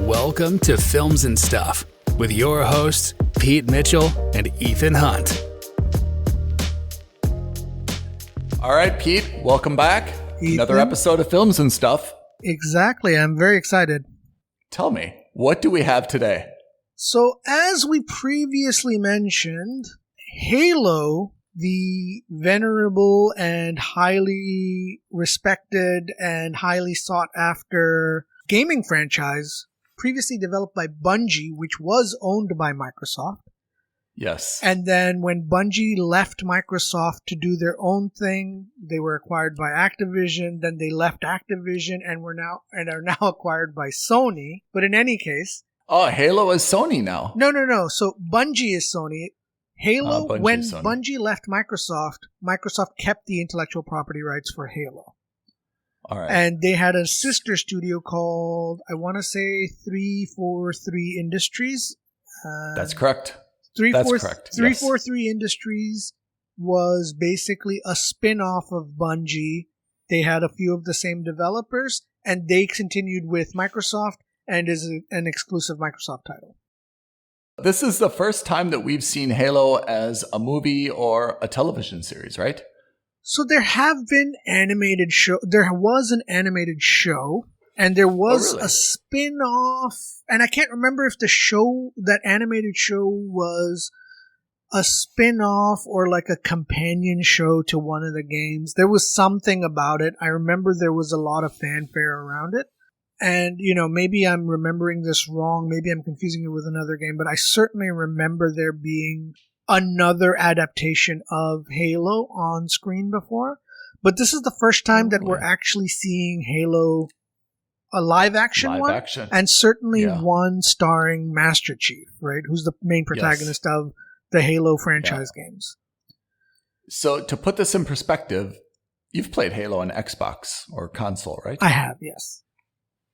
Welcome to Films and Stuff with your hosts, Pete Mitchell and Ethan Hunt. All right, Pete, welcome back. Ethan. Another episode of Films and Stuff. Exactly. I'm very excited. Tell me, what do we have today? So, as we previously mentioned, Halo, the venerable and highly respected and highly sought after gaming franchise, previously developed by Bungie, which was owned by Microsoft. Yes. And then when Bungie left Microsoft to do their own thing, they were acquired by Activision. Then they left Activision and are now acquired by Sony. But in any case, Halo is Sony now. No. So Bungie is Sony. Halo, when Sony. Bungie left Microsoft, Microsoft kept the intellectual property rights for Halo. All right. And they had a sister studio called, I want to say 343 Industries. That's correct. 343 Industries was basically a spin-off of Bungie. They had a few of the same developers, and they continued with Microsoft and is an exclusive Microsoft title. This is the first time that we've seen Halo as a movie or a television series, right? So there have been there was an animated show, and there was a spin-off, and I can't remember if that animated show was a spin-off or like a companion show to one of the games. There was something about it. I remember there was a lot of fanfare around it. And, maybe I'm remembering this wrong. Maybe I'm confusing it with another game, but I certainly remember there being another adaptation of Halo on screen before. But this is the first time that we're actually seeing Halo, a live action, and certainly one starring Master Chief, right? Who's the main protagonist of the Halo franchise games. So to put this in perspective, you've played Halo on Xbox or console, right? I have, yes.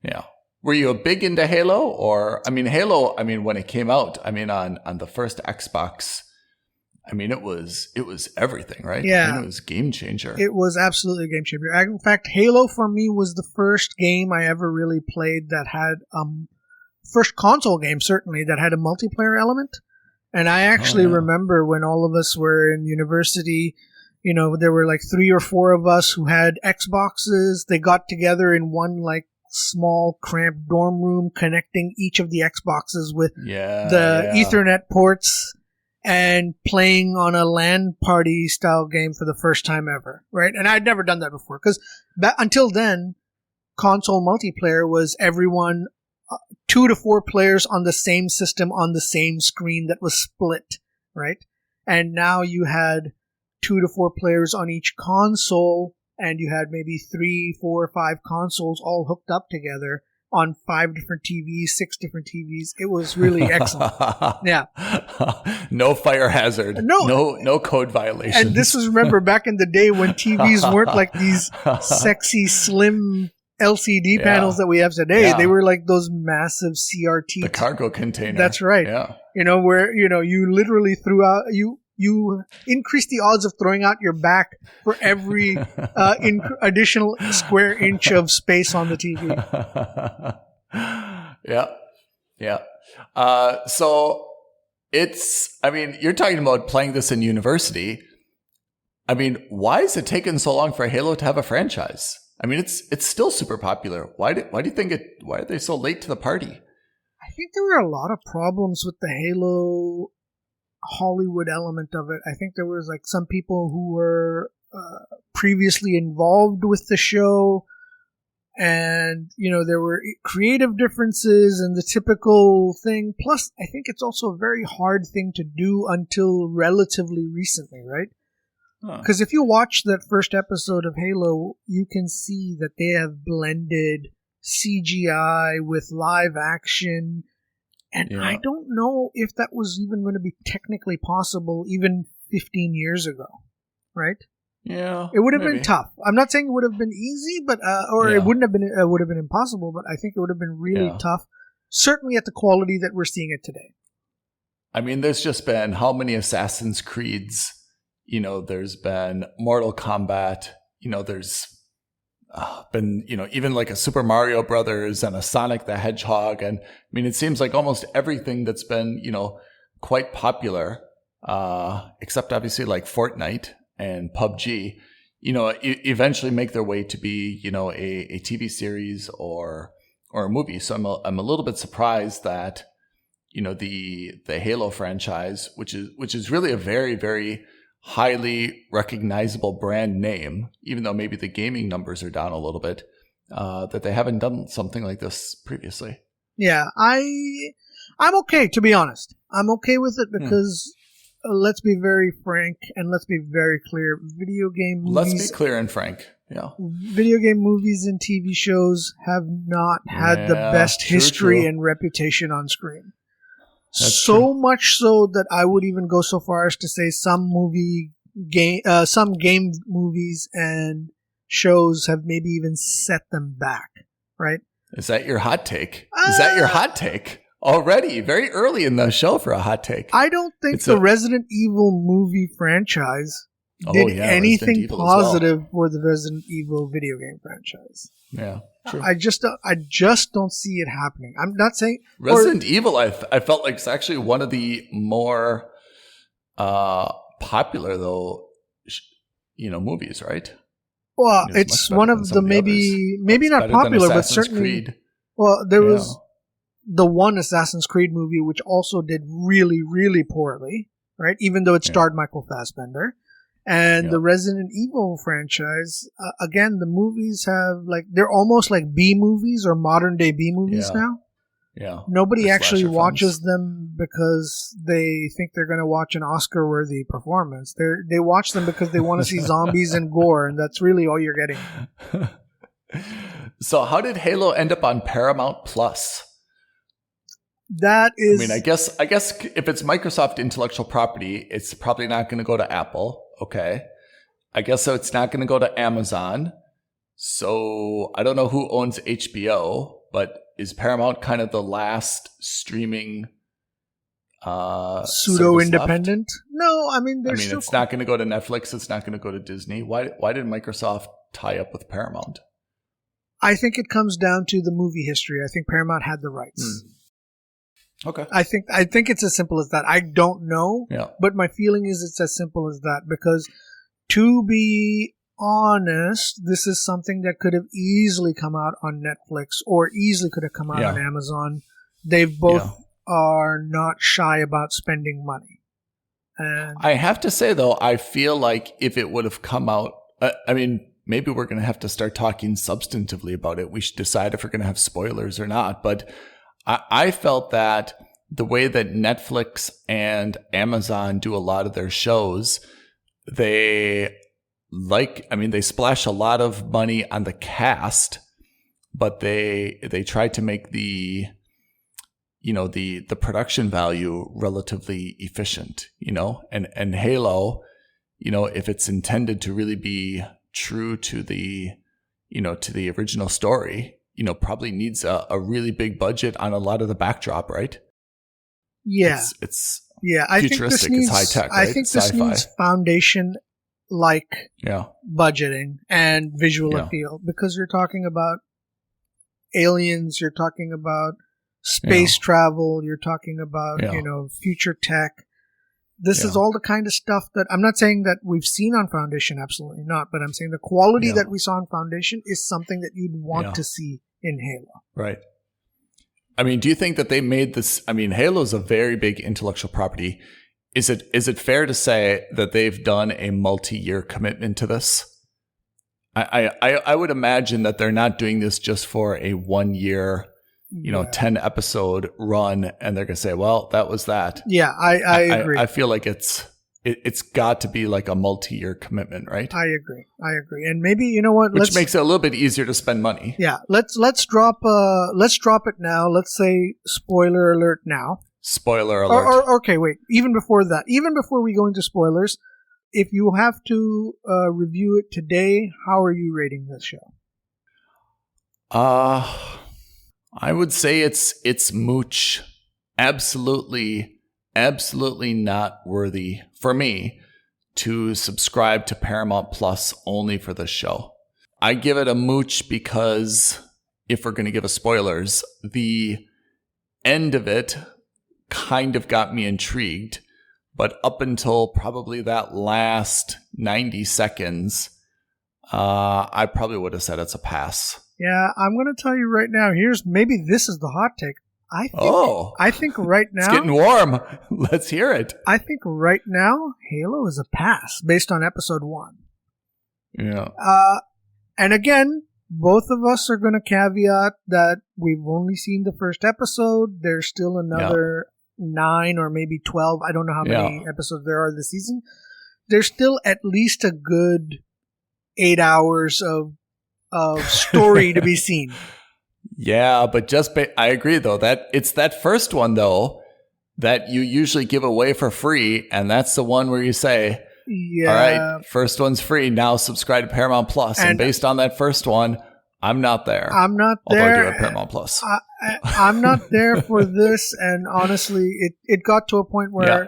Yeah. Were you a big into Halo? Or, Halo, when it came out, on the first Xbox, it was everything, right? Yeah. It was a game changer. It was absolutely a game changer. In fact, Halo for me was the first game I ever really played that had, first console game certainly, that had a multiplayer element. And I actually remember when all of us were in university, there were like 3 or 4 of us who had Xboxes. They got together in one small cramped dorm room, connecting each of the Xboxes with the Ethernet ports and playing on a LAN party style game for the first time ever, right? And I'd never done that before because until then, console multiplayer was everyone 2 to 4 players on the same system on the same screen that was split, right? And now you had 2 to 4 players on each console, and you had maybe 3, 4, 5 consoles all hooked up together on 5 different TVs, 6 different TVs. It was really excellent. Yeah. No fire hazard. No code violations. And this was, remember, back in the day when TVs weren't like these sexy, slim LCD panels that we have today. They were like those massive CRT. The cargo container. That's right. Yeah. Where, you literally threw out, you increase the odds of throwing out your back for every additional square inch of space on the TV. Yeah. So it's, you're talking about playing this in university. Why is it taking so long for Halo to have a franchise? It's still super popular. Why do you think why are they so late to the party? I think there were a lot of problems with the Halo Hollywood element of it. I think there was some people who were previously involved with the show, and there were creative differences and the typical thing. Plus, I think it's also a very hard thing to do until relatively recently, right? Because if you watch that first episode of Halo, you can see that they have blended CGI with live action. And I don't know if that was even going to be technically possible even 15 years ago, right? Yeah, it would have been tough. I'm not saying it would have been easy, but it wouldn't have been. It would have been impossible. But I think it would have been really tough. Certainly at the quality that we're seeing it today. There's just been how many Assassin's Creeds? There's been Mortal Kombat. There's been, even like a Super Mario Brothers and a Sonic the Hedgehog. And I mean, it seems like almost everything that's been, quite popular, except obviously like Fortnite and PUBG, eventually make their way to be, a TV series or a movie. So I'm a little bit surprised that, the Halo franchise, which is really a very, very highly recognizable brand name, even though maybe the gaming numbers are down a little bit, that they haven't done something like this previously. Yeah, I'm okay, to be honest. I'm okay with it because let's be very frank and let's be very clear. Video game movies. Let's be clear and frank. Yeah. Video game movies and TV shows have not had the best history and reputation on screen. That's so true. Much so that I would even go so far as to say some game movies and shows have maybe even set them back, right? Is that your hot take? Is that your hot take? Already, very early in the show for a hot take. I don't think the Resident Evil movie franchise did anything positive for the Resident Evil video game franchise. Yeah, true. I just don't see it happening. I'm not saying Resident Evil. I felt like it's actually one of the more popular though, movies, right? Well, it's one of the maybe not popular, but certainly. Creed. Well, there was the one Assassin's Creed movie, which also did really, really poorly, right? Even though it starred Michael Fassbender. And the Resident Evil franchise, again, the movies they're almost like B movies or modern day B movies now. Yeah. Nobody actually watches them because they think they're going to watch an Oscar-worthy performance. They watch them because they want to see zombies and gore, and that's really all you're getting. So how did Halo end up on Paramount Plus? That is... I guess if it's Microsoft intellectual property, it's probably not going to go to Apple. Okay. I guess so it's not going to go to Amazon. So I don't know who owns HBO, but is Paramount kind of the last streaming pseudo-independent? No, it's not going to go to Netflix. It's not going to go to Disney. Why did Microsoft tie up with Paramount? I think it comes down to the movie history. I think Paramount had the rights. Okay. I think it's as simple as that. I don't know, but my feeling is it's as simple as that because to be honest, this is something that could have easily come out on Netflix or easily could have come out on Amazon. They both are not shy about spending money. And I have to say, though, I feel like if it would have come out, maybe we're going to have to start talking substantively about it. We should decide if we're going to have spoilers or not. But I felt that the way that Netflix and Amazon do a lot of their shows, they splash a lot of money on the cast, but they try to make the production value relatively efficient, and Halo, if it's intended to really be true to the original story, probably needs a really big budget on a lot of the backdrop, right? Yeah. It's I futuristic. Think it's high tech, right? I think this needs foundation like budgeting and visual appeal because you're talking about aliens, you're talking about space travel, you're talking about, future tech. This is all the kind of stuff that I'm not saying that we've seen on Foundation, absolutely not, but I'm saying the quality that we saw on Foundation is something that you'd want to see in Halo. Right. Do you think that they made this? Halo is a very big intellectual property. Is it fair to say that they've done a multi-year commitment to this? I would imagine that they're not doing this just for a 1 year 10 episode run, and they're going to say, well, that was that. Yeah, I agree. I feel like it's got to be like a multi-year commitment, right? I agree. And maybe, you know what? Which makes it a little bit easier to spend money. Yeah, let's drop it now. Let's say spoiler alert now. Spoiler alert. Okay, wait. Even before we go into spoilers, if you have to review it today, how are you rating this show? I would say it's mooch. Absolutely not worthy for me to subscribe to Paramount Plus only for this show. I give it a mooch because if we're going to give us spoilers, the end of it kind of got me intrigued. But up until probably that last 90 seconds, I probably would have said it's a pass. Yeah, I'm going to tell you right now. Maybe this is the hot take. I think right now... It's getting warm. Let's hear it. I think right now, Halo is a pass based on episode 1. Yeah. And again, both of us are going to caveat that we've only seen the first episode. There's still another 9 or maybe 12. I don't know how many episodes there are this season. There's still at least a good 8 hours of story to be seen. Yeah, but I agree, though, that it's that first one, though, that you usually give away for free, and that's the one where you say, all right, first one's free, now subscribe to Paramount Plus. And based on that first one, I'm not there. I'm not there. Although I do have Paramount Plus. I'm not there for this, and honestly, it got to a point where... Yeah.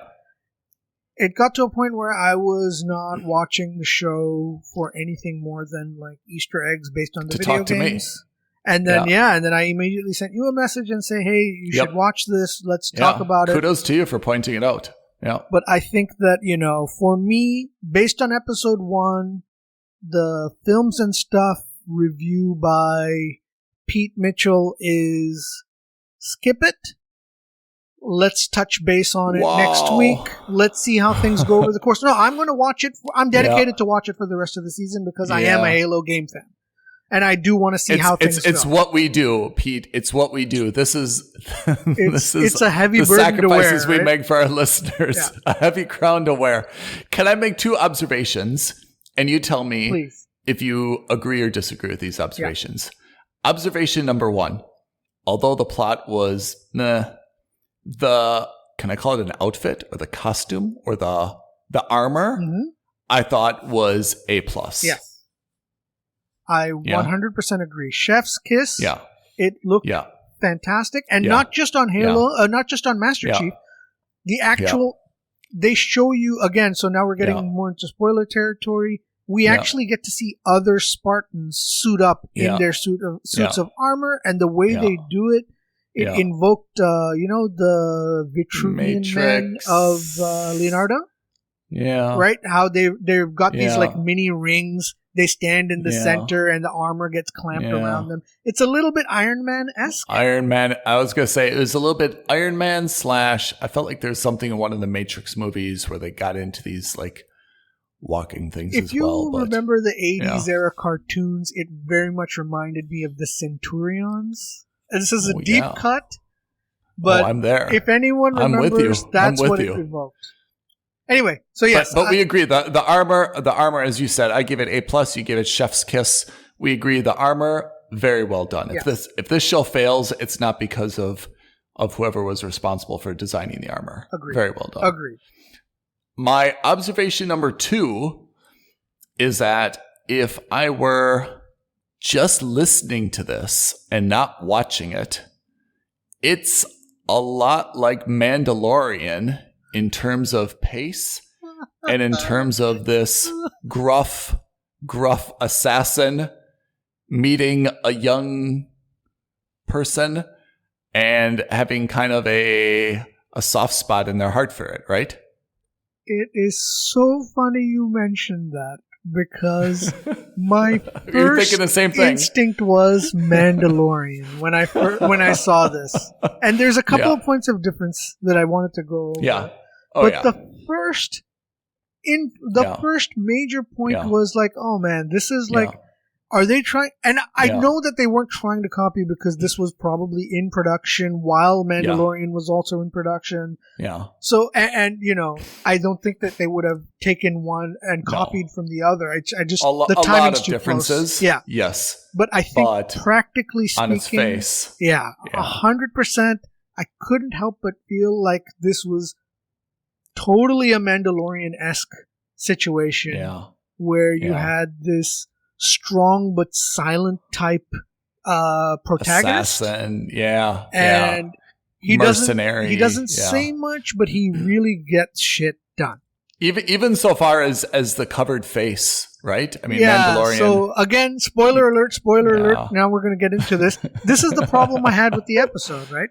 It got to a point where I was not watching the show for anything more than like Easter eggs based on the video games. And then, and then I immediately sent you a message and say, hey, you should watch this. Let's talk about it. Kudos to you for pointing it out. Yeah. But I think that, for me, based on episode 1, the films and stuff review by Pete Mitchell is skip it. Let's touch base on it next week. Let's see how things go over the course. No, I'm going to watch it. I'm dedicated to watch it for the rest of the season because I am a Halo game fan. And I do want to see how things go. It's what we do, Pete. It's what we do. This is it's a heavy the burden to wear. Sacrifices we make for our listeners. Yeah. A heavy crown to wear. Can I make 2 observations? And you tell me if you agree or disagree with these observations. Yeah. Observation number 1. Although the plot was can I call it an outfit or the costume or the armor? Mm-hmm. I thought was A+. Yes. I 100% agree. Chef's kiss. Yeah. It looked fantastic. And not just on Halo, not just on Master Chief. The actual, they show you, again, so now we're getting more into spoiler territory. We actually get to see other Spartans suit up in their suits of armor, and the way they do it, it invoked, the Vitruvian Man of Leonardo. Yeah. Right? How they've got these like mini rings. They stand in the center and the armor gets clamped around them. It's a little bit Iron Man-esque. Iron Man. I was going to say it was a little bit Iron Man / I felt like there's something in one of the Matrix movies where they got into these like walking things as well. If you remember the 80s era cartoons, it very much reminded me of the Centurions. And this is a deep cut. But I'm there. If anyone remembers, that's what it evoked. Anyway, so yes. But we agree. The armor, as you said, I give it A+, you give it chef's kiss. We agree the armor, very well done. Yeah. If this show fails, it's not because of whoever was responsible for designing the armor. Agreed. Very well done. Agreed. My observation number 2 is that if I were just listening to this and not watching it, it's a lot like Mandalorian in terms of pace and in terms of this gruff assassin meeting a young person and having kind of a soft spot in their heart for it, right? It is so funny you mentioned that because my first instinct was Mandalorian when I saw this. And there's a couple of points of difference that I wanted to go over. Yeah. The first major point was like, oh man, this is like, are they trying? And I know that they weren't trying to copy because this was probably in production while Mandalorian was also in production. Yeah. So, and I don't think that they would have taken one and copied from the other. I just, the timing's lot of too differences. Close. Yeah. Yes. But I think practically speaking, on its face. 100%, I couldn't help but feel like this was totally a Mandalorian-esque situation where you had this strong but silent type protagonist. Assassin, and he mercenary. He doesn't say much, but he really gets shit done. Even so far as the covered face, right? I mean, Mandalorian. So again, spoiler alert. Now we're going to get into this. This is the problem I had with the episode, right?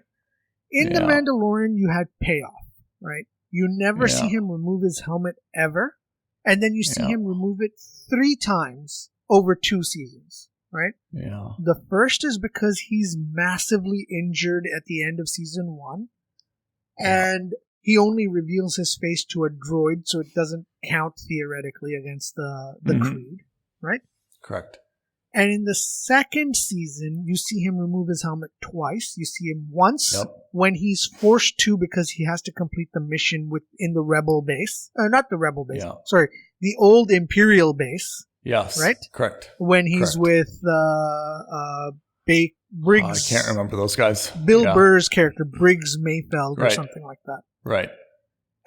In The Mandalorian, you had payoff, right? You never see him remove his helmet ever. And then you see him remove it 3 times over 2 seasons, right? Yeah. The first is because he's massively injured at the end of season 1. And he only reveals his face to a droid, so it doesn't count theoretically against the Creed, right? Correct. And in the second season, you see him remove his helmet twice. You see him once when he's forced to because he has to complete the mission in the Rebel base. Not the Rebel base. Sorry, the old Imperial base. Yes. Right? Correct. When he's with Briggs. I can't remember those guys. Bill Burr's character, Briggs Mayfeld or something like that. Right.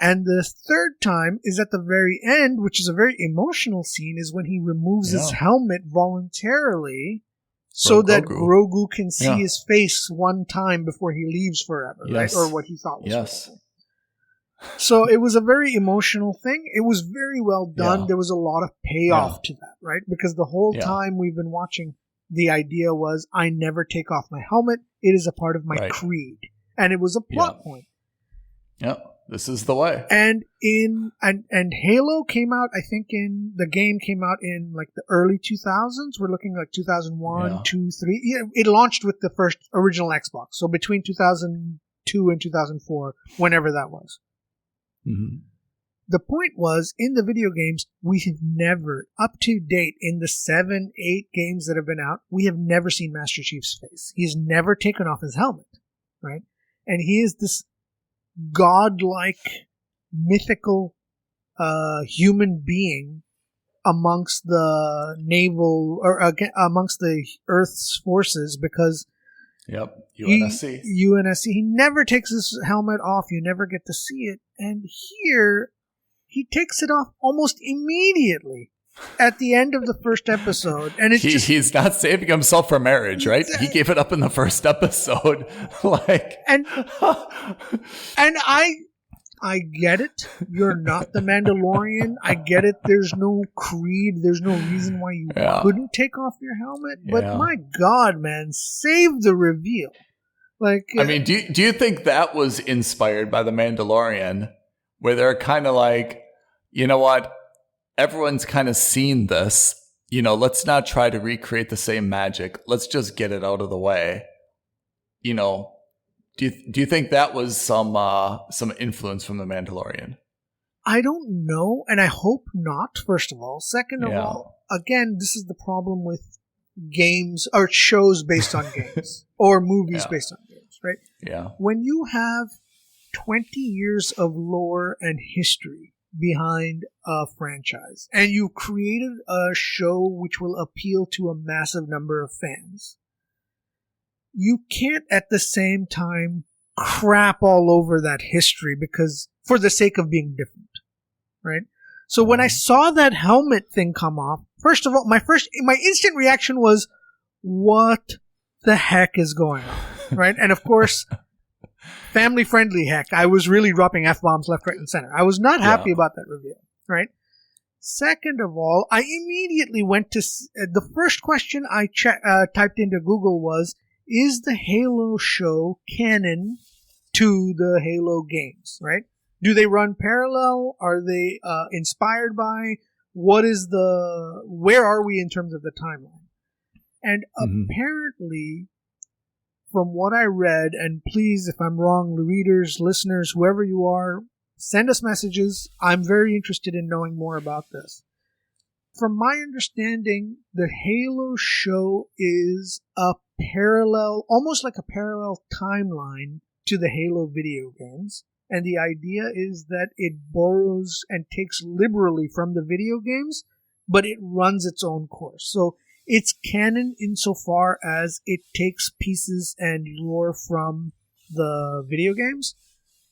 And the third time is at the very end, which is a very emotional scene, is when he removes his helmet voluntarily so that Grogu can see his face one time before he leaves forever, right? Or what he thought was forever. So it was a very emotional thing. It was very well done. There was a lot of payoff to that, right? Because the whole time we've been watching, the idea was, I never take off my helmet. It is a part of my creed. And it was a plot point. Yep. This is the way. And Halo came out, I think the game came out in like the early 2000s. We're looking like 2001, 2, 3. Yeah, it launched with the first original Xbox. So between 2002 and 2004, whenever that was. Mm-hmm. The point was, in the video games, we have never, up to date, in the 7, 8 games that have been out, we have never seen Master Chief's face. He's never taken off his helmet, right? And he is this godlike, mythical human being amongst the naval, or amongst the Earth's forces, because UNSC. He never takes his helmet off. You never get to see it. And here, he takes it off almost immediately at the end of the first episode. And he's not saving himself for marriage, right? He gave it up in the first episode. And I get it. You're not the Mandalorian. I get it. There's no creed. There's no reason why you couldn't take off your helmet. But my God, man, save the reveal. I mean, do you think that was inspired by the Mandalorian, where they're kind of like, you know what? Everyone's kind of seen this. You know, let's not try to recreate the same magic. Let's just get it out of the way. You know, do you think that was some influence from the Mandalorian? I don't know, and I hope not, first of all. Second of all, again, this is the problem with games or shows based on games or movies based on games, right? Yeah. When you have 20 years of lore and history behind a franchise, and you've created a show which will appeal to a massive number of fans, you can't at the same time crap all over that history because for the sake of being different, right? So when I saw that helmet thing come off, first of all, my instant reaction was, what the heck is going on, right? And of course, family-friendly heck. I was really dropping F-bombs left, right, and center. I was not happy about that reveal, right? Second of all, I immediately went to... the first question I typed into Google was, is the Halo show canon to the Halo games, right? Do they run parallel? Are they inspired by? Where are we in terms of the timeline? And apparently, from what I read, and please, if I'm wrong, readers, listeners, whoever you are, send us messages. I'm very interested in knowing more about this. From my understanding, the Halo show is a parallel, almost like a parallel timeline to the Halo video games. And the idea is that it borrows and takes liberally from the video games, but it runs its own course. So it's canon insofar as it takes pieces and lore from the video games.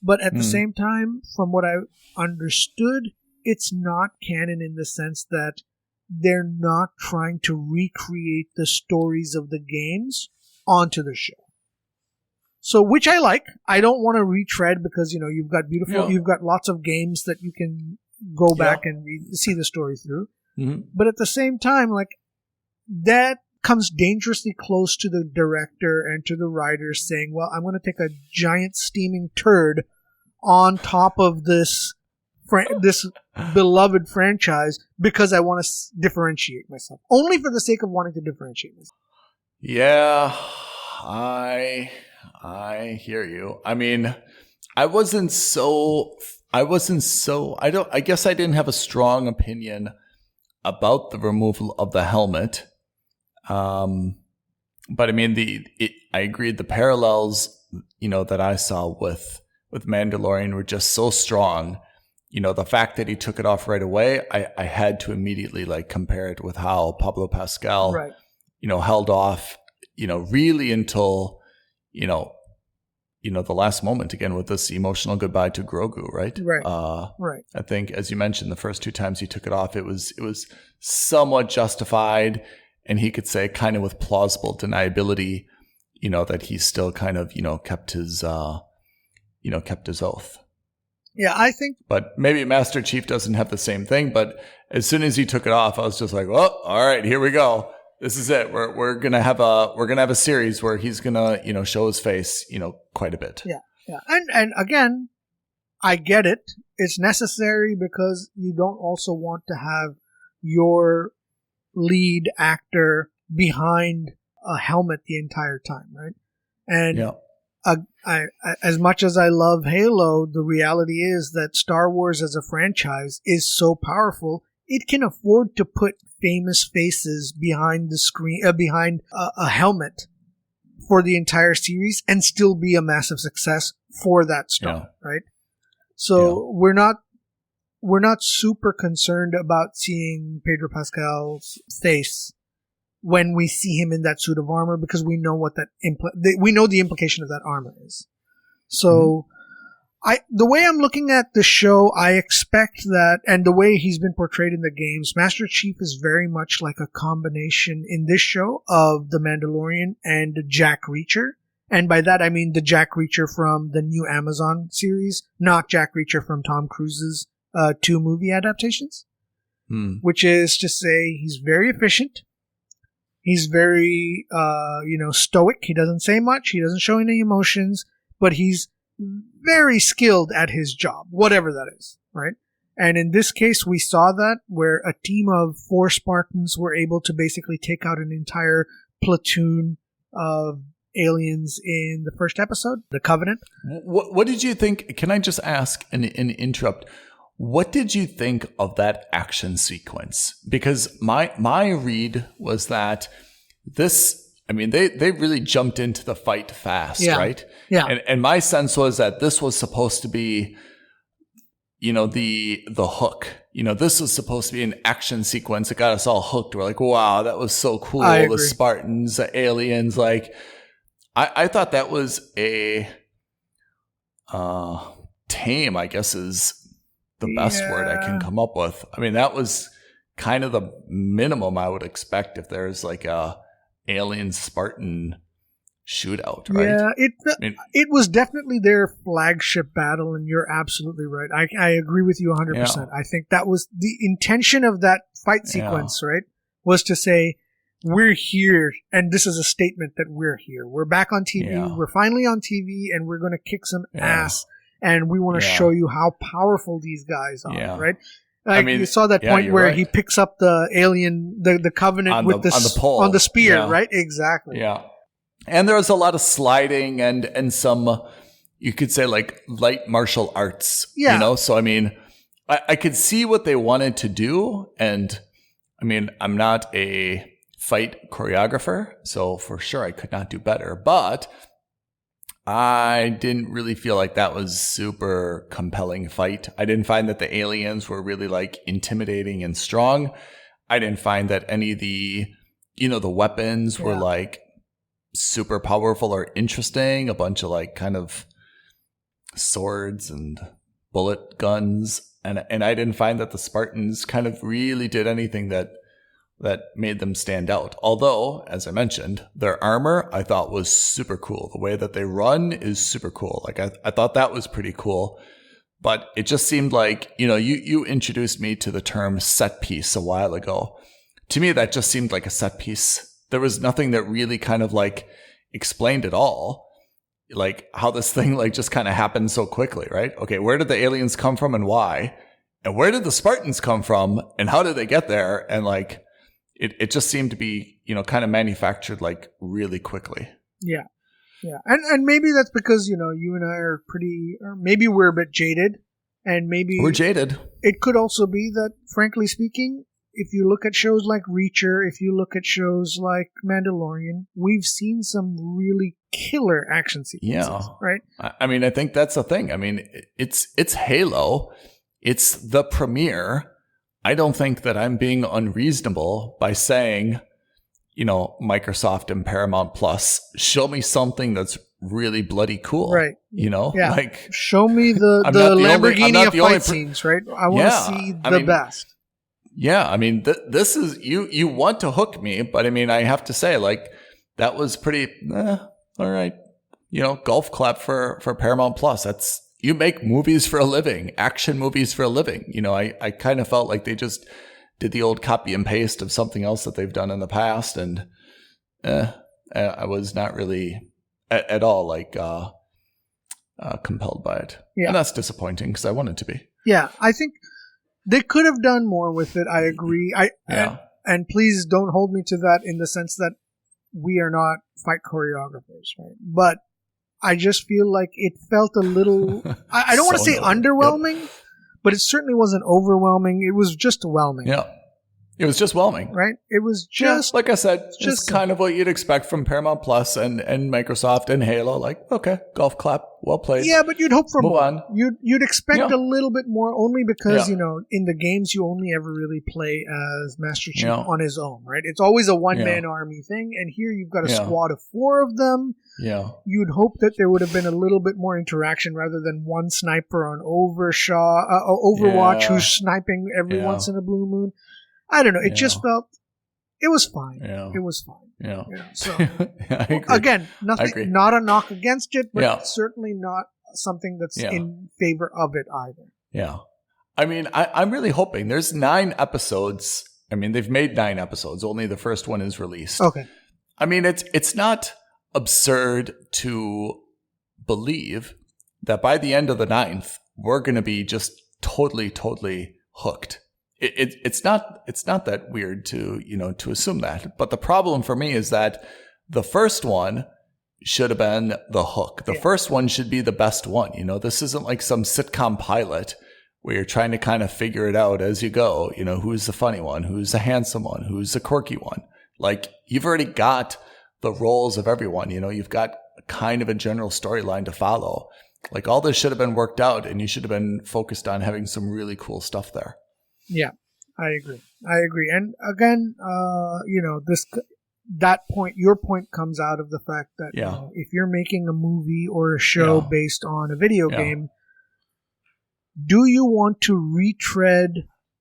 But at the same time, from what I understood, it's not canon in the sense that they're not trying to recreate the stories of the games onto the show. So, which I like. I don't want to retread because, you've got you've got lots of games that you can go back and see the story through. Mm-hmm. But at the same time, like, that comes dangerously close to the director and to the writers saying, well, I'm going to take a giant steaming turd on top of this beloved franchise because I want to differentiate myself. Only for the sake of wanting to differentiate myself. Yeah, I hear you. I mean, I guess I didn't have a strong opinion about the removal of the helmet. But I mean, I agreed the parallels, that I saw with Mandalorian were just so strong. The fact that he took it off right away, I had to immediately like compare it with how Pablo Pascal, right, held off, really until, the last moment again with this emotional goodbye to Grogu, right? Right. Right. I think, as you mentioned, the first two times he took it off, it was somewhat justified, and he could say kind of with plausible deniability, that he still kind of, kept his oath. Yeah, I think. But maybe Master Chief doesn't have the same thing. But as soon as he took it off, I was just like, "Well, all right, here we go. This is it. We're gonna have a series where he's gonna show his face quite a bit." Yeah, yeah, and again, I get it. It's necessary because you don't also want to have your lead actor behind a helmet the entire time, right? And yeah. As much as I love Halo, the reality is that Star Wars as a franchise is so powerful, it can afford to put famous faces behind the screen, behind a helmet for the entire series and still be a massive success for that star, right? So we're not super concerned about seeing Pedro Pascal's face when we see him in that suit of armor because we know what that we know the implication of that armor is. So the way I'm looking at the show, I expect that, and the way he's been portrayed in the games, Master Chief is very much like a combination in this show of the Mandalorian and Jack Reacher. And by that I mean the Jack Reacher from the new Amazon series, not Jack Reacher from Tom Cruise's 2 movie adaptations. Which is to say he's very efficient. He's very, stoic. He doesn't say much. He doesn't show any emotions, but he's very skilled at his job, whatever that is, right? And in this case, we saw that where a team of 4 Spartans were able to basically take out an entire platoon of aliens in the first episode, The Covenant. What did you think? Can I just ask and interrupt? What did you think of that action sequence? Because my read was that they really jumped into the fight fast, right? Yeah. And my sense was that this was supposed to be, the hook. This was supposed to be an action sequence that got us all hooked. We're like, wow, that was so cool. The Spartans, the aliens, like, I thought that was a tame, I guess is the best word I can come up with. I mean, that was kind of the minimum I would expect if there's like a alien Spartan shootout, right? Yeah, it was definitely their flagship battle, and you're absolutely right. I agree with you 100%. Yeah. I think that was the intention of that fight sequence, right? Was to say, we're here, and this is a statement that we're here. We're back on TV. Yeah. We're finally on TV, and we're going to kick some ass. And we want to show you how powerful these guys are, right? Like, you saw that point where he picks up the alien, the Covenant on the pole, on the spear, right? Exactly. Yeah. And there was a lot of sliding and some, you could say, like light martial arts, So, I mean, I could see what they wanted to do. And I mean, I'm not a fight choreographer, so for sure I could not do better. But I didn't really feel like that was super compelling fight. I didn't find that the aliens were really like intimidating and strong. I didn't find that any of the, the weapons were like super powerful or interesting. A bunch of like kind of swords and bullet guns. And I didn't find that the Spartans kind of really did anything that made them stand out. Although, as I mentioned, their armor I thought was super cool. The way that they run is super cool. Like I thought that was pretty cool. But it just seemed like, you introduced me to the term set piece a while ago. To me, that just seemed like a set piece. There was nothing that really kind of like explained it all. Like how this thing like just kind of happened so quickly, right? Okay, where did the aliens come from and why? And where did the Spartans come from and how did they get there? And like, it just seemed to be, kind of manufactured like really quickly. Yeah. Yeah. And maybe that's because, you and I are or maybe we're a bit jaded, and maybe we're jaded. It could also be that, frankly speaking, if you look at shows like Reacher, if you look at shows like Mandalorian, we've seen some really killer action sequences, right? I mean, I think that's the thing. I mean, it's Halo. It's the premiere. I don't think that I'm being unreasonable by saying, Microsoft and Paramount Plus, show me something that's really bloody cool. Right. Yeah. Like, show me the Lamborghini of fight scenes, right? I want to see the best. Yeah. I mean, this is, you want to hook me, but I mean, I have to say, like, that was pretty, all right. Golf clap for Paramount Plus. That's, you make movies for a living, action movies for a living. I kind of felt like they just did the old copy and paste of something else that they've done in the past. And I was not really at all like compelled by it. Yeah. And that's disappointing because I wanted to be. Yeah, I think they could have done more with it. I agree. And please don't hold me to that in the sense that we are not fight choreographers, right? But I just feel like it felt a little, I don't want to say underwhelming, but it certainly wasn't overwhelming. It was just whelming. Yeah. It was just whelming. Right? It was just... like I said, just kind of what you'd expect from Paramount Plus and Microsoft and Halo. Like, okay, golf clap, well played. Yeah, but you'd hope for Move more. On. You'd expect a little bit more, only because, in the games you only ever really play as Master Chief on his own, right? It's always a one-man army thing, and here you've got a squad of 4 of them. Yeah. You'd hope that there would have been a little bit more interaction rather than one sniper on Overwatch who's sniping every once in a blue moon. I don't know. It just felt, it was fine. Yeah. It was fine. Yeah. So, I agree. Again, not a knock against it, but certainly not something that's in favor of it either. Yeah. I mean, I'm really hoping there's 9 episodes. I mean, they've made 9 episodes. Only the first one is released. Okay. I mean, it's not absurd to believe that by the end of the 9th, we're going to be just totally, totally hooked. It's not that weird to assume that. But the problem for me is that the first one should have been the hook. The first one should be the best one. This isn't like some sitcom pilot where you're trying to kind of figure it out as you go. Who's the funny one? Who's the handsome one? Who's the quirky one? Like, you've already got the roles of everyone. You've got kind of a general storyline to follow. Like, all this should have been worked out, and you should have been focused on having some really cool stuff there. Yeah, I agree. And again, your point comes out of the fact that if you're making a movie or a show based on a video game, do you want to retread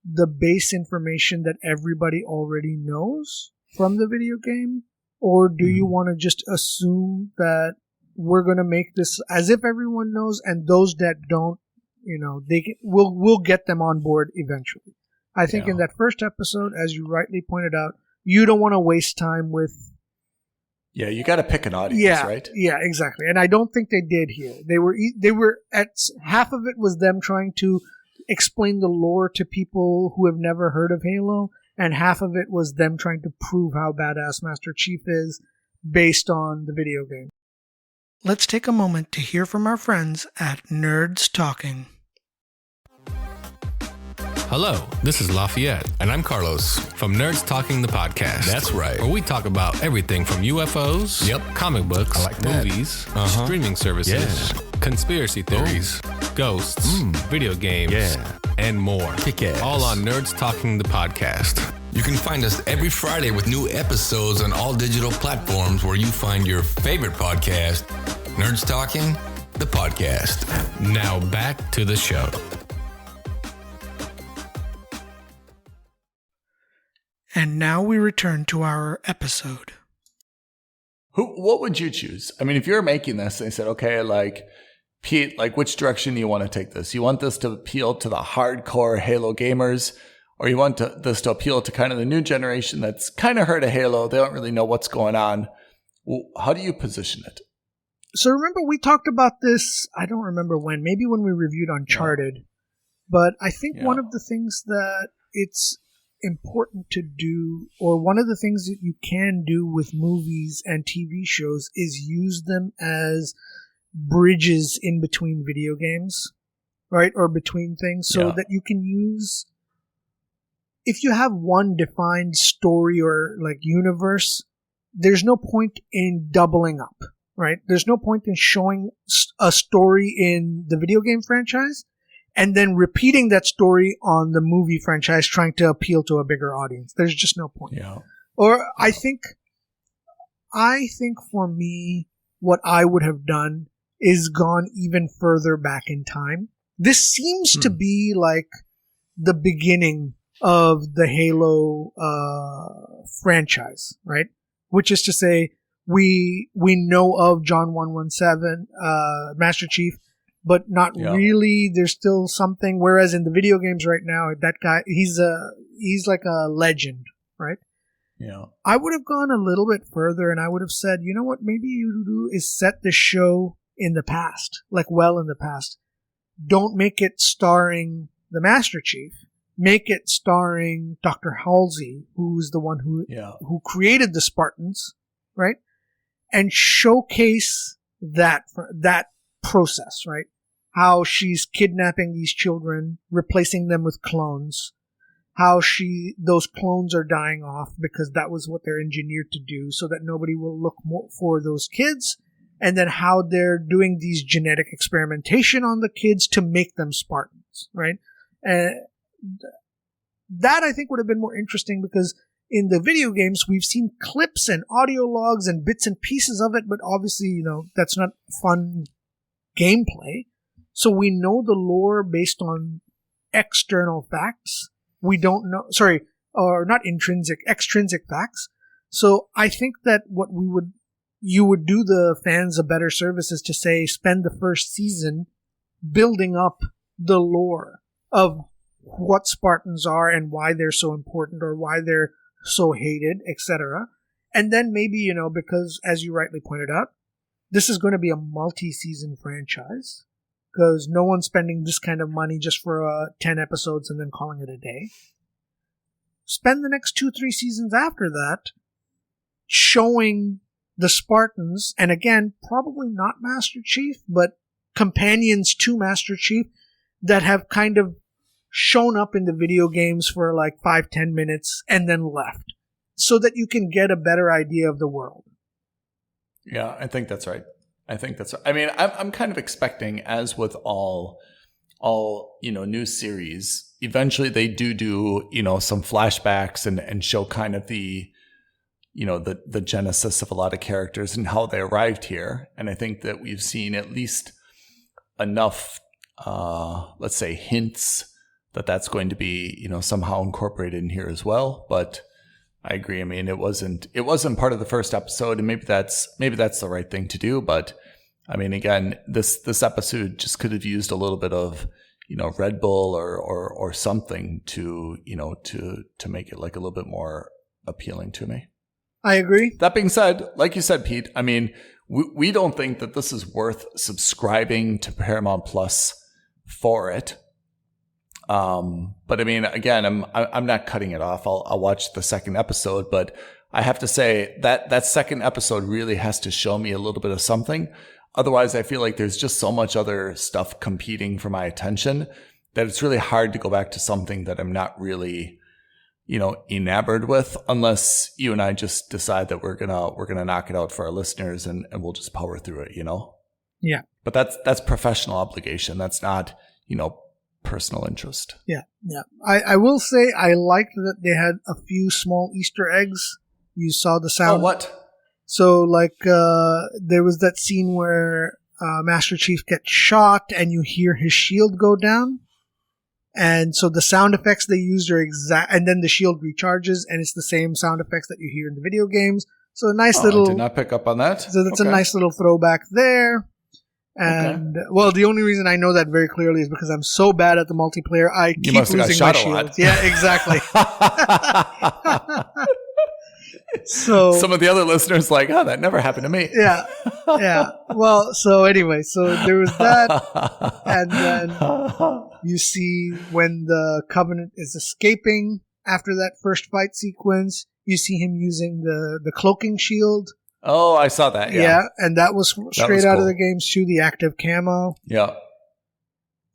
the base information that everybody already knows from the video game? Or do you want to just assume that we're going to make this as if everyone knows, and those that don't, we'll get them on board eventually. I think in that first episode, as you rightly pointed out, you don't want to waste time with... Yeah, you got to pick an audience, right? Yeah, exactly. And I don't think they did here. They were at half of it was them trying to explain the lore to people who have never heard of Halo, and half of it was them trying to prove how badass Master Chief is based on the video game. Let's take a moment to hear from our friends at Nerds Talking. Hello, this is Lafayette. And I'm Carlos. From Nerds Talking the podcast. That's right. Where we talk about everything from UFOs, comic books, movies, streaming services, conspiracy theories, ghosts, video games, and more. Kick-ass. All on Nerds Talking the podcast. You can find us every Friday with new episodes on all digital platforms where you find your favorite podcast, Nerds Talking the podcast. Now back to the show. And now we return to our episode. What would you choose? I mean, if you're making this, they said, okay, like, Pete, like, which direction do you want to take this? You want this to appeal to the hardcore Halo gamers, or you want this to appeal to kind of the new generation that's kind of heard of Halo? They don't really know what's going on. Well, how do you position it? So remember, we talked about this, I don't remember when, maybe when we reviewed Uncharted, but I think one of the things that it's important to do, or one of the things that you can do with movies and TV shows, is use them as bridges in between video games, right? Or between things, so that you can use, if you have one defined story or like universe, there's no point in doubling up, right? There's no point in showing a story in the video game franchise and then repeating that story on the movie franchise, trying to appeal to a bigger audience. There's just no point. Yeah. Or I think for me, what I would have done is gone even further back in time. This seems to be like the beginning of the Halo franchise, right? Which is to say, we know of John 117, Master Chief, but not really. There's still something. Whereas in the video games right now, that guy, he's like a legend, right? Yeah. I would have gone a little bit further, and I would have said, you know what, maybe you do is set the show in the past, like well in the past. Don't make it starring the Master Chief. Make it starring Dr. Halsey, who's the one who created the Spartans, right? And showcase that process, right? How she's kidnapping these children, replacing them with clones. How those clones are dying off because that was what they're engineered to do, so that nobody will look more for those kids. And then how they're doing these genetic experimentation on the kids to make them Spartans, right? That I think would have been more interesting, because in the video games, we've seen clips and audio logs and bits and pieces of it, but obviously, that's not fun gameplay. So we know the lore based on external facts. We don't know, not intrinsic, extrinsic facts. So I think that you would do the fans a better service is to say, spend the first season building up the lore of what Spartans are and why they're so important or why they're so hated, etc. And then maybe, because as you rightly pointed out, this is going to be a multi-season franchise, because no one's spending this kind of money just for 10 episodes and then calling it a day. Spend the next 2-3 seasons after that showing the Spartans, and again, probably not Master Chief, but companions to Master Chief that have kind of shown up in the video games for like 5-10 minutes and then left, so that you can get a better idea of the world. Yeah, I think that's right. I mean, I'm kind of expecting, as with all new series, eventually they do some flashbacks and show kind of the the genesis of a lot of characters and how they arrived here. And I think that we've seen at least enough, let's say, hints that that's going to be, somehow incorporated in here as well. But I agree. I mean, it wasn't part of the first episode, and maybe that's the right thing to do. But I mean, again, this episode just could have used a little bit of, Red Bull or something to make it like a little bit more appealing to me. I agree. That being said, like you said, Pete, I mean, we don't think that this is worth subscribing to Paramount Plus for it. But I mean, again, I'm not cutting it off. I'll watch the second episode, but I have to say that second episode really has to show me a little bit of something. Otherwise, I feel like there's just so much other stuff competing for my attention that it's really hard to go back to something that I'm not really, enamored with, unless you and I just decide that we're gonna knock it out for our listeners and we'll just power through it, Yeah. But that's professional obligation. That's not, personal interest. Yeah. I will say I liked that they had a few small Easter eggs. You saw the sound. Oh, what? So, there was that scene where Master Chief gets shot and you hear his shield go down. And so the sound effects they used are exact, and then the shield recharges, and it's the same sound effects that you hear in the video games. So a nice little. I did not pick up on that. So that's a nice little throwback there. And, well, the only reason I know that very clearly is because I'm so bad at the multiplayer, I keep losing my shields. Yeah, exactly. So some of the other listeners like, oh, that never happened to me. Yeah. Well, so anyway, so there was that. And then you see when the Covenant is escaping after that first fight sequence, you see him using the cloaking shield. Oh, I saw that. Yeah. And that was straight out of the games too, the active camo. Yeah.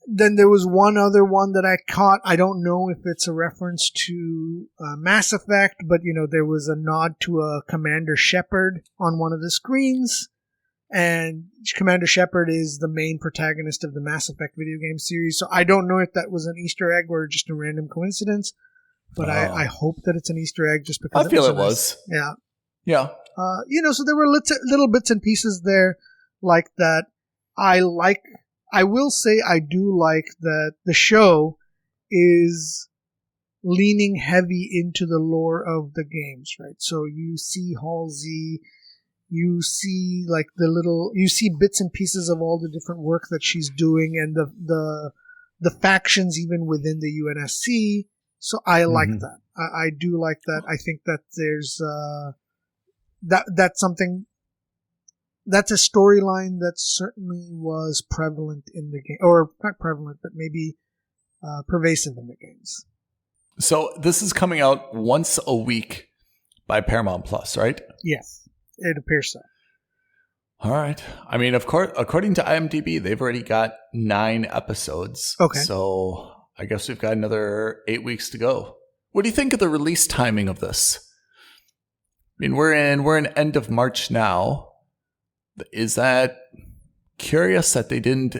Then there was one other one that I caught. I don't know if it's a reference to Mass Effect, but there was a nod to a Commander Shepard on one of the screens. And Commander Shepard is the main protagonist of the Mass Effect video game series. So I don't know if that was an Easter egg or just a random coincidence, but I hope that it's an Easter egg just because I feel it was. Yeah. Yeah. So there were little bits and pieces there like that. I will say I do like that the show is leaning heavy into the lore of the games, right? So you see Halsey, you see you see bits and pieces of all the different work that she's doing and the factions even within the UNSC. So I like that. I do like that. I think that there's that's something. That's a storyline that certainly was prevalent in the game, or not prevalent, but maybe pervasive in the games. So this is coming out once a week by Paramount Plus, right? Yes, it appears so. All right. I mean, of course, according to IMDb, they've already got 9 episodes. Okay. So I guess we've got another 8 weeks to go. What do you think of the release timing of this? I mean, we're in end of March now. Is that curious that they didn't,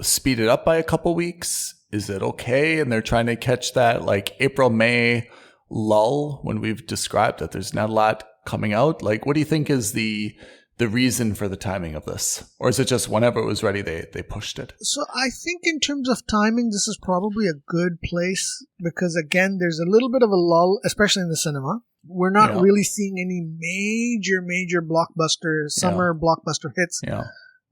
speed it up by a couple weeks? Is it okay? And they're trying to catch that April, May lull when we've described that there's not a lot coming out. What do you think is the reason for the timing of this? Or is it just whenever it was ready, they pushed it? So I think in terms of timing, this is probably a good place because, again, there's a little bit of a lull, especially in the cinema. We're not really seeing any major blockbuster, summer blockbuster hits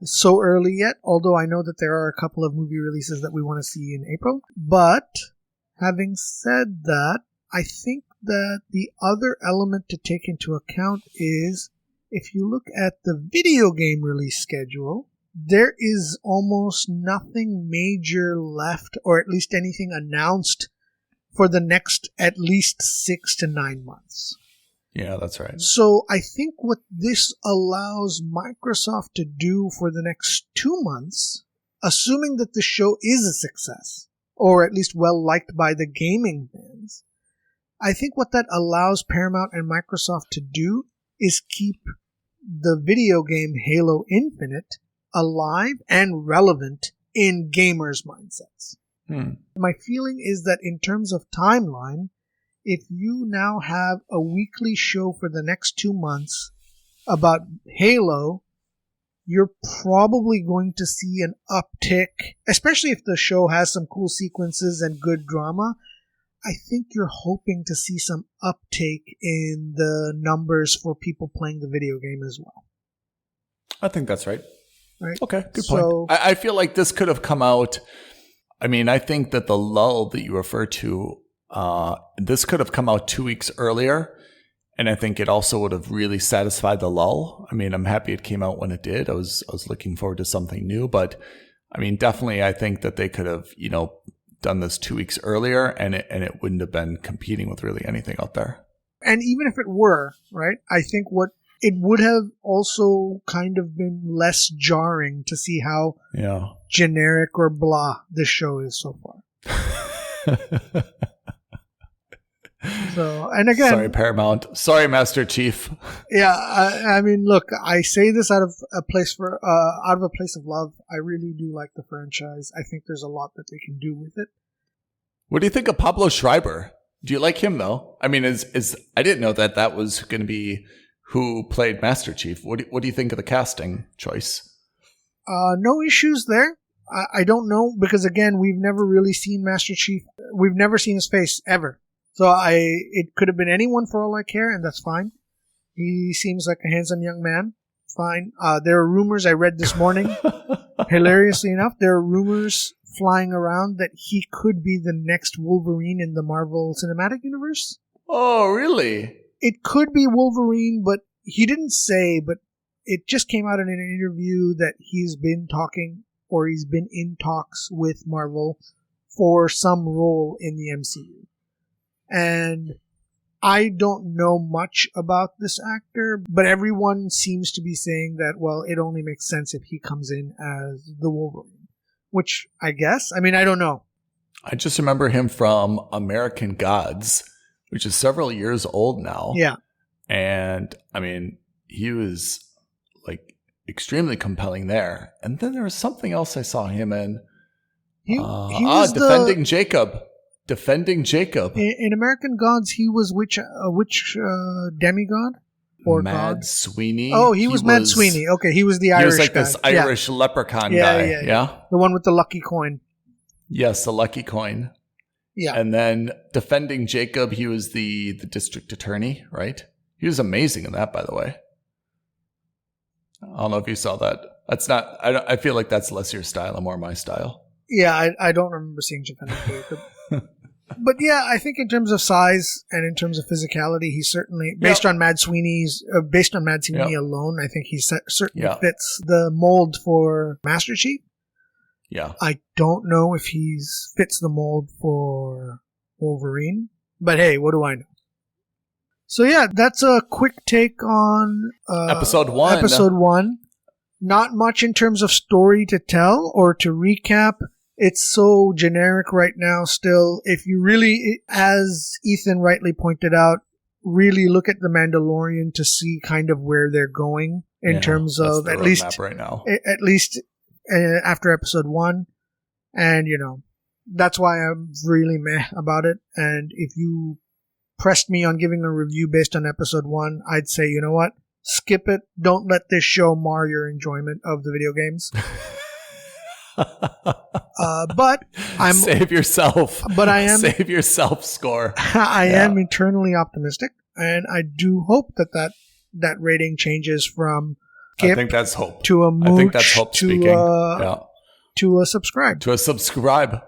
so early yet, although I know that there are a couple of movie releases that we want to see in April. But having said that, I think that the other element to take into account is if you look at the video game release schedule, there is almost nothing major left, or at least anything announced for the next at least 6 to 9 months. Yeah, that's right. So I think what this allows Microsoft to do for the next 2 months, assuming that the show is a success, or at least well liked by the gaming fans, I think what that allows Paramount and Microsoft to do is keep the video game Halo Infinite alive and relevant in gamers' mindsets. My feeling is that in terms of timeline, if you now have a weekly show for the next 2 months about Halo, you're probably going to see an uptick, especially if the show has some cool sequences and good drama. I think you're hoping to see some uptake in the numbers for people playing the video game as well. I think that's right. Right? Okay, good point. I feel like this could have come out. I mean, I think that the lull that you refer to, this could have come out 2 weeks earlier, and I think it also would have really satisfied the lull. I mean, I'm happy it came out when it did. I was looking forward to something new, but I mean, definitely, I think that they could have, done this 2 weeks earlier, and it wouldn't have been competing with really anything out there. And even if it were, right, I think it would have also kind of been less jarring to see how generic or blah this show is so far. So, and again, sorry, Paramount. Sorry, Master Chief. Yeah, I mean, look, I say this out of a place of love. I really do like the franchise. I think there's a lot that they can do with it. What do you think of Pablo Schreiber? Do you like him though? I mean, I didn't know that was going to be who played Master Chief. What do you think of the casting choice? No issues there. I don't know because again, we've never really seen Master Chief. We've never seen his face ever. So it could have been anyone for all I care, and that's fine. He seems like a handsome young man fine. There are rumors I read this morning. Hilariously enough, there are rumors flying around that he could be the next Wolverine in the Marvel Cinematic Universe. Oh, really? It could be Wolverine, but he didn't say, but it just came out in an interview that he's been talking, or he's been in talks with Marvel for some role in the MCU. And I don't know much about this actor, but everyone seems to be saying that, well, it only makes sense if he comes in as the Wolverine. Which, I guess, I mean, I don't know. I just remember him from American Gods, which is several years old now. Yeah. And, I mean, he was, like, extremely compelling there. And then there was something else I saw him in. He was Defending Jacob. Defending Jacob. In American Gods, he was which demigod? Or Mad god? Sweeney. Oh, he was Mad Sweeney. Okay, he was the Irish guy. He was like this Irish leprechaun guy. Yeah. The one with the lucky coin. Yes, the lucky coin. Yeah. And then Defending Jacob, he was the district attorney, right? He was amazing in that, by the way. I don't know if you saw that. That's not. I feel like that's less your style and more my style. Yeah, I don't remember seeing Defending Jacob. But yeah, I think in terms of size and in terms of physicality, he certainly, based on Mad Sweeney alone, I think he certainly fits the mold for Master Chief. Yeah. I don't know if he fits the mold for Wolverine, but hey, what do I know? So yeah, that's a quick take on Episode 1. Episode 1. Not much in terms of story to tell or to recap. It's so generic right now still. If you really, as Ethan rightly pointed out, really look at The Mandalorian to see kind of where they're going in terms of at least right now. At least after episode 1. And, that's why I'm really meh about it. And if you pressed me on giving a review based on episode 1, I'd say, you know what? Skip it. Don't let this show mar your enjoyment of the video games. But I'm save yourself. But I am save yourself score. I am eternally optimistic, and I do hope that rating changes from skip I think that's hope to a mooch I think that's hope to speaking. To a subscribe. To a subscribe.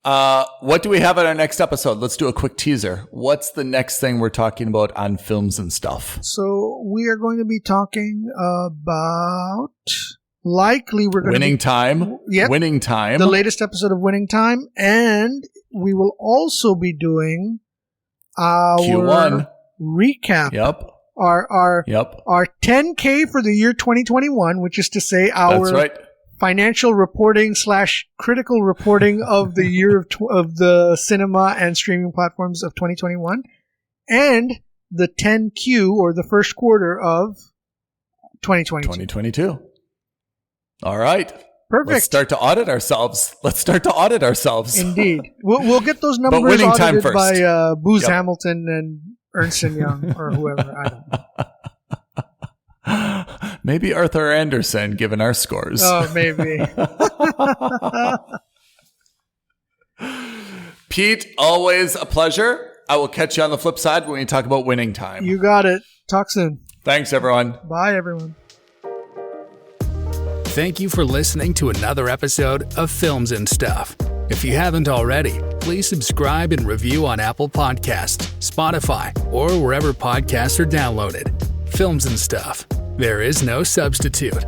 What do we have in our next episode? Let's do a quick teaser. What's the next thing we're talking about on Films and Stuff? So we are going to be talking about. Likely we're going Winning Time. Yep. Winning Time. The latest episode of Winning Time. And we will also be doing our Q1 recap. Yep. Our 10K for the year 2021, which is to say our financial reporting / critical reporting of the year of the cinema and streaming platforms of 2021. And the 10Q, or the first quarter of 2022. All right. Perfect. Let's start to audit ourselves. Indeed. We'll get those numbers audited by Booz Hamilton and Ernst & Young or whoever. I don't know. Maybe Arthur Anderson, given our scores. Oh, maybe. Pete, always a pleasure. I will catch you on the flip side when we talk about Winning Time. You got it. Talk soon. Thanks, everyone. Bye, everyone. Thank you for listening to another episode of Films and Stuff. If you haven't already, please subscribe and review on Apple Podcasts, Spotify, or wherever podcasts are downloaded. Films and Stuff. There is no substitute.